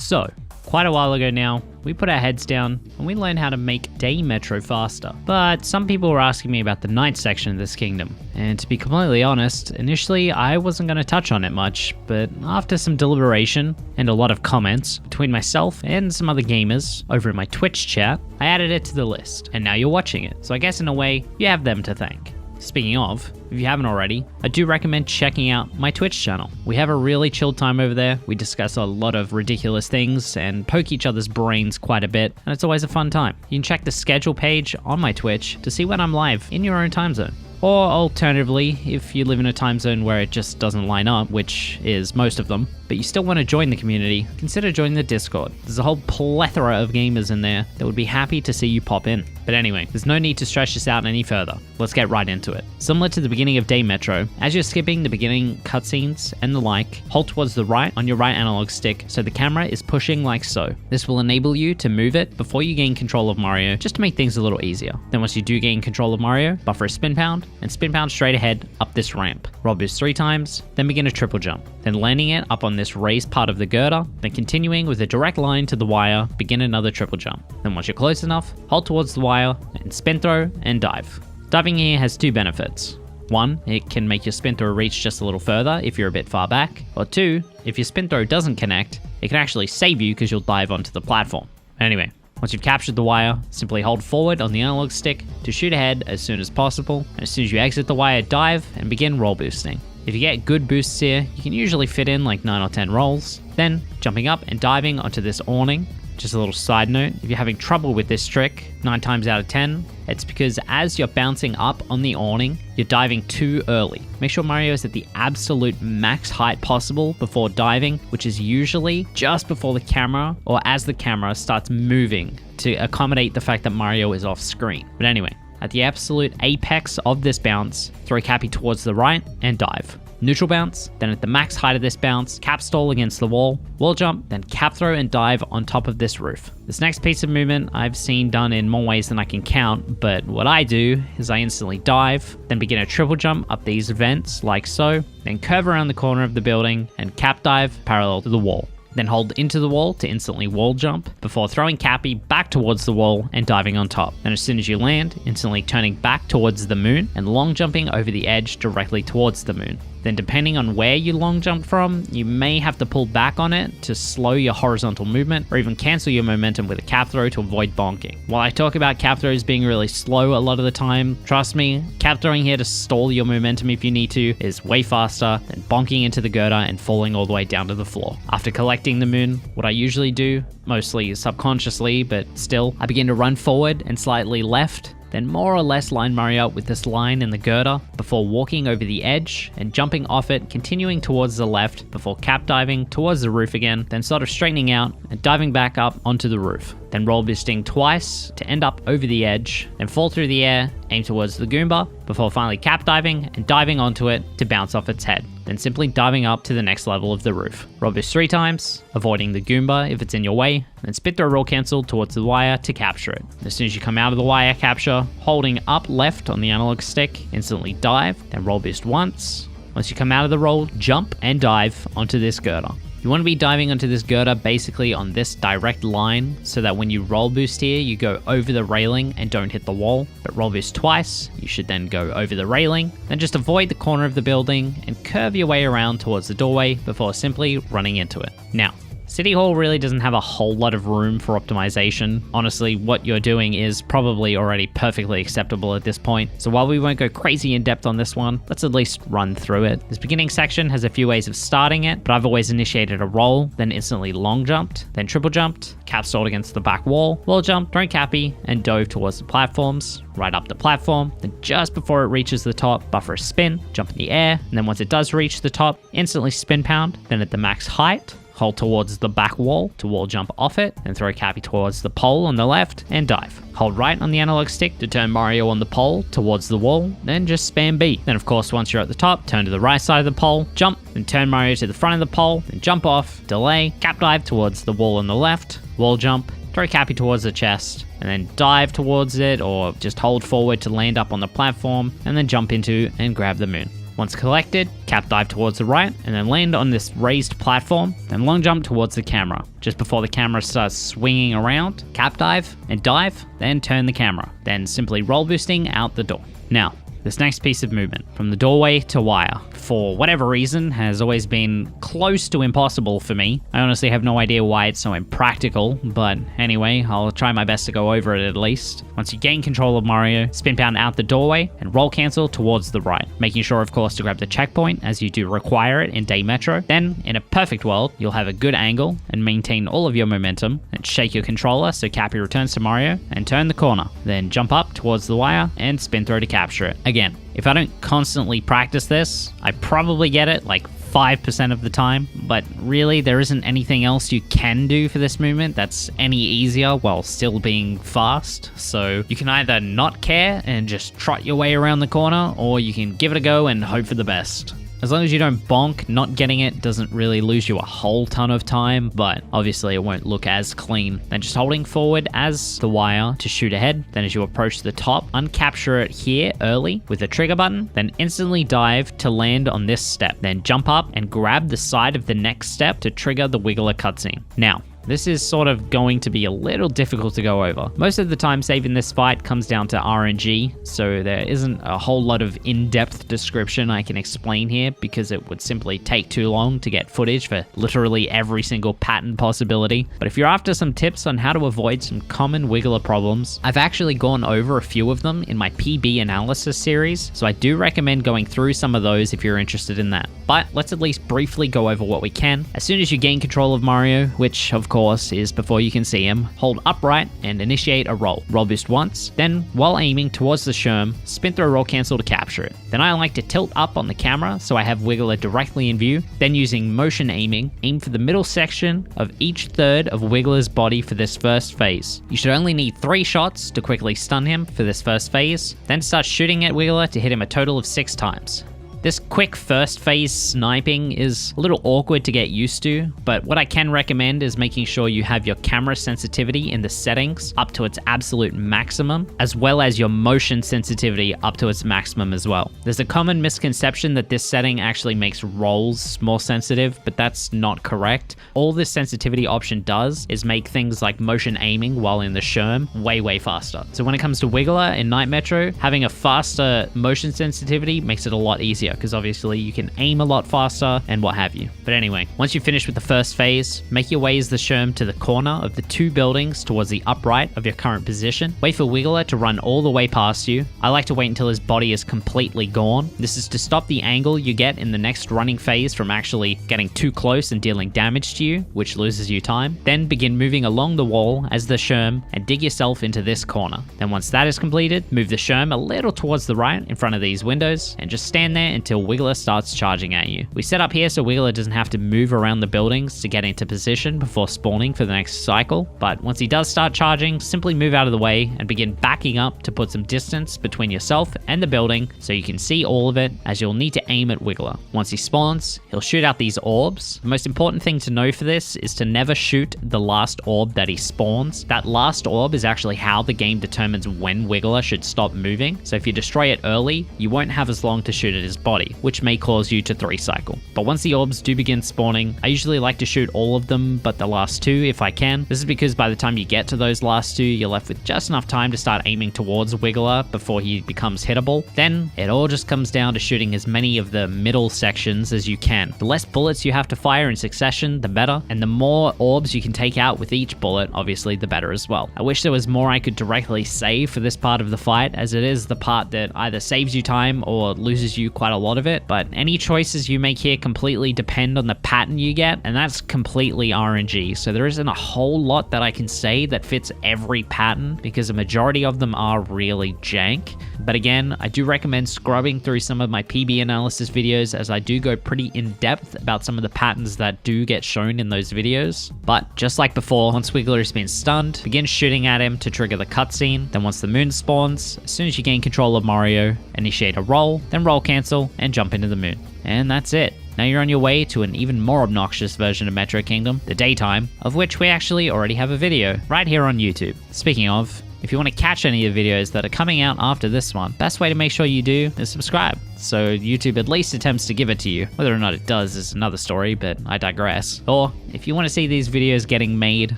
So, quite a while ago now, we put our heads down and we learned how to make day metro faster. But some people were asking me about the night section of this kingdom, and to be completely honest, initially I wasn't going to touch on it much, but after some deliberation and a lot of comments between myself and some other gamers over in my Twitch chat, I added it to the list, and now you're watching it, so I guess in a way, you have them to thank. Speaking of, if you haven't already, I do recommend checking out my Twitch channel. We have a really chill time over there. We discuss a lot of ridiculous things and poke each other's brains quite a bit, and it's always a fun time. You can check the schedule page on my Twitch to see when I'm live in your own time zone. Or alternatively, if you live in a time zone where it just doesn't line up, which is most of them, but you still want to join the community, consider joining the Discord. There's a whole plethora of gamers in there that would be happy to see you pop in. But anyway, there's no need to stretch this out any further. Let's get right into it. Similar to the beginning of Day Metro, as you're skipping the beginning cutscenes and the like, hold towards the right on your right analog stick so the camera is pushing like so. This will enable you to move it before you gain control of Mario, just to make things a little easier. Then once you do gain control of Mario, buffer a spin pound, and spin pound straight ahead up this ramp. Roll boost 3 times, then begin a triple jump. Then landing it up on this raised part of the girder, then continuing with a direct line to the wire, begin another triple jump. Then once you're close enough, hold towards the wire, and spin throw and dive. Diving here has 2 benefits. 1, it can make your spin throw reach just a little further if you're a bit far back. Or 2, if your spin throw doesn't connect, it can actually save you because you'll dive onto the platform. Anyway, once you've captured the wire, simply hold forward on the analog stick to shoot ahead as soon as possible, and as soon as you exit the wire, dive and begin roll boosting. If you get good boosts here, you can usually fit in like 9 or 10 rolls. Then, jumping up and diving onto this awning. Just a little side note, if you're having trouble with this trick, 9 times out of 10, it's because as you're bouncing up on the awning, you're diving too early. Make sure Mario is at the absolute max height possible before diving, which is usually just before the camera or as the camera starts moving to accommodate the fact that Mario is off screen. But anyway, at the absolute apex of this bounce, throw Cappy towards the right and dive. Neutral bounce, then at the max height of this bounce, cap stall against the wall jump, then cap throw and dive on top of this roof. This next piece of movement I've seen done in more ways than I can count, but what I do is I instantly dive, then begin a triple jump up these vents like so, then curve around the corner of the building and cap dive parallel to the wall. Then hold into the wall to instantly wall jump before throwing Cappy back towards the wall and diving on top. Then as soon as you land, instantly turning back towards the moon and long jumping over the edge directly towards the moon. Then depending on where you long jump from, you may have to pull back on it to slow your horizontal movement or even cancel your momentum with a cap throw to avoid bonking. While I talk about cap throws being really slow a lot of the time, trust me, cap throwing here to stall your momentum if you need to is way faster than bonking into the girder and falling all the way down to the floor. After collecting the moon, what I usually do, mostly subconsciously, but still, I begin to run forward and slightly left, then more or less line Mario up with this line in the girder before walking over the edge and jumping off it, continuing towards the left before cap diving towards the roof again, then sort of straightening out and diving back up onto the roof. Then roll boosting twice to end up over the edge, then fall through the air, aim towards the Goomba, before finally cap diving and diving onto it to bounce off its head. Then simply diving up to the next level of the roof. Roll boost 3 times, avoiding the Goomba if it's in your way, then spit throw roll cancel towards the wire to capture it. As soon as you come out of the wire capture, holding up left on the analog stick, instantly dive, then roll boost once. Once you come out of the roll, jump and dive onto this girder. You want to be diving onto this girder basically on this direct line so that when you roll boost here, you go over the railing and don't hit the wall. But roll boost twice, you should then go over the railing, then just avoid the corner of the building and curve your way around towards the doorway before simply running into it. Now, City Hall really doesn't have a whole lot of room for optimization. Honestly, what you're doing is probably already perfectly acceptable at this point. So while we won't go crazy in depth on this one, let's at least run through it. This beginning section has a few ways of starting it, but I've always initiated a roll, then instantly long jumped, then triple jumped, cap stalled against the back wall jumped, thrown Cappy, and dove towards the platforms, right up the platform. Then just before it reaches the top, buffer a spin, jump in the air, and then once it does reach the top, instantly spin pound, then at the max height, hold towards the back wall to wall jump off it, and throw Cappy towards the pole on the left and dive. Hold right on the analog stick to turn Mario on the pole towards the wall, then just spam B. Then of course once you're at the top, turn to the right side of the pole, jump, then turn Mario to the front of the pole, then jump off, delay, cap dive towards the wall on the left, wall jump, throw Cappy towards the chest, and then dive towards it or just hold forward to land up on the platform and then jump into and grab the moon. Once collected, cap dive towards the right, and then land on this raised platform, then long jump towards the camera. Just before the camera starts swinging around, cap dive and dive, then turn the camera, then simply roll boosting out the door. Now, this next piece of movement, from the doorway to wire, for whatever reason, has always been close to impossible for me. I honestly have no idea why it's so impractical, but anyway, I'll try my best to go over it at least. Once you gain control of Mario, spin pound out the doorway and roll cancel towards the right, making sure of course to grab the checkpoint as you do require it in Day Metro. Then, in a perfect world, you'll have a good angle and maintain all of your momentum, and shake your controller so Cappy returns to Mario, and turn the corner. Then jump up towards the wire and spin throw to capture it. Again, if I don't constantly practice this, I probably get it like 5% of the time, but really there isn't anything else you can do for this movement that's any easier while still being fast. So you can either not care and just trot your way around the corner, or you can give it a go and hope for the best. As long as you don't bonk, not getting it doesn't really lose you a whole ton of time, but obviously it won't look as clean. Then just holding forward as the wire to shoot ahead, then as you approach the top, uncapture it here early with the trigger button, then instantly dive to land on this step, then jump up and grab the side of the next step to trigger the Wiggler cutscene. Now, this is sort of going to be a little difficult to go over. Most of the time saving this fight comes down to RNG, so there isn't a whole lot of in-depth description I can explain here because it would simply take too long to get footage for literally every single pattern possibility. But if you're after some tips on how to avoid some common Wiggler problems, I've actually gone over a few of them in my PB analysis series, so I do recommend going through some of those if you're interested in that. But let's at least briefly go over what we can. As soon as you gain control of Mario, which of course is before you can see him, hold upright and initiate a roll. Roll boost once, then while aiming towards the Sherm, spin throw roll cancel to capture it. Then I like to tilt up on the camera so I have Wiggler directly in view, then using motion aiming, aim for the middle section of each third of Wiggler's body for this first phase. You should only need 3 shots to quickly stun him for this first phase, then start shooting at Wiggler to hit him a total of 6 times. This quick first phase sniping is a little awkward to get used to, but what I can recommend is making sure you have your camera sensitivity in the settings up to its absolute maximum, as well as your motion sensitivity up to its maximum as well. There's a common misconception that this setting actually makes rolls more sensitive, but that's not correct. All this sensitivity option does is make things like motion aiming while in the Sherm way faster. So when it comes to Wiggler in Night Metro, having a faster motion sensitivity makes it a lot easier, because obviously you can aim a lot faster and what have you. But anyway, once you finish with the first phase, make your way as the Sherm to the corner of the 2 buildings towards the upright of your current position. Wait for Wiggler to run all the way past you. I like to wait until his body is completely gone. This is to stop the angle you get in the next running phase from actually getting too close and dealing damage to you, which loses you time. Then begin moving along the wall as the Sherm and dig yourself into this corner. Then once that is completed, move the Sherm a little towards the right in front of these windows and just stand there until Wiggler starts charging at you. We set up here so Wiggler doesn't have to move around the buildings to get into position before spawning for the next cycle, but once he does start charging, simply move out of the way and begin backing up to put some distance between yourself and the building so you can see all of it, as you'll need to aim at Wiggler. Once he spawns, he'll shoot out these orbs. The most important thing to know for this is to never shoot the last orb that he spawns. That last orb is actually how the game determines when Wiggler should stop moving, so if you destroy it early, you won't have as long to shoot at his body, which may cause you to 3-cycle. But once the orbs do begin spawning, I usually like to shoot all of them but the last 2 if I can. This is because by the time you get to those last 2, you're left with just enough time to start aiming towards Wiggler before he becomes hittable. Then it all just comes down to shooting as many of the middle sections as you can. The less bullets you have to fire in succession, the better, and the more orbs you can take out with each bullet, obviously the better as well. I wish there was more I could directly say for this part of the fight, as it is the part that either saves you time or loses you quite a lot of it, but any choices you make here completely depend on the pattern you get, and that's completely RNG, so there isn't a whole lot that I can say that fits every pattern because a majority of them are really jank. But again, I do recommend scrubbing through some of my PB analysis videos, as I do go pretty in depth about some of the patterns that do get shown in those videos. But just like before, once Wiggler has been stunned, begin shooting at him to trigger the cutscene. Then once the moon spawns, as soon as you gain control of Mario, initiate a roll, then roll cancel and jump into the moon. And that's it. Now you're on your way to an even more obnoxious version of Metro Kingdom, the daytime, of which we actually already have a video right here on YouTube. Speaking of, if you want to catch any of the videos that are coming out after this one, best way to make sure you do is subscribe. so YouTube at least attempts to give it to you. Whether or not it does is another story, but I digress. Or, if you want to see these videos getting made,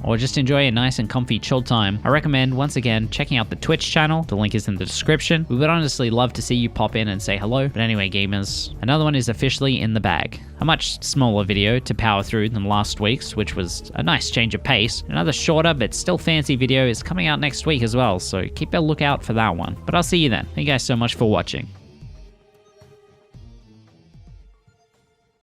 or just enjoy a nice and comfy chill time, I recommend, once again, checking out the Twitch channel. The link is in the description. We would honestly love to see you pop in and say hello. But anyway, gamers, another one is officially in the bag. A much smaller video to power through than last week's, which was a nice change of pace. Another shorter but still fancy video is coming out next week as well, so keep a lookout for that one. But I'll see you then. Thank you guys so much for watching.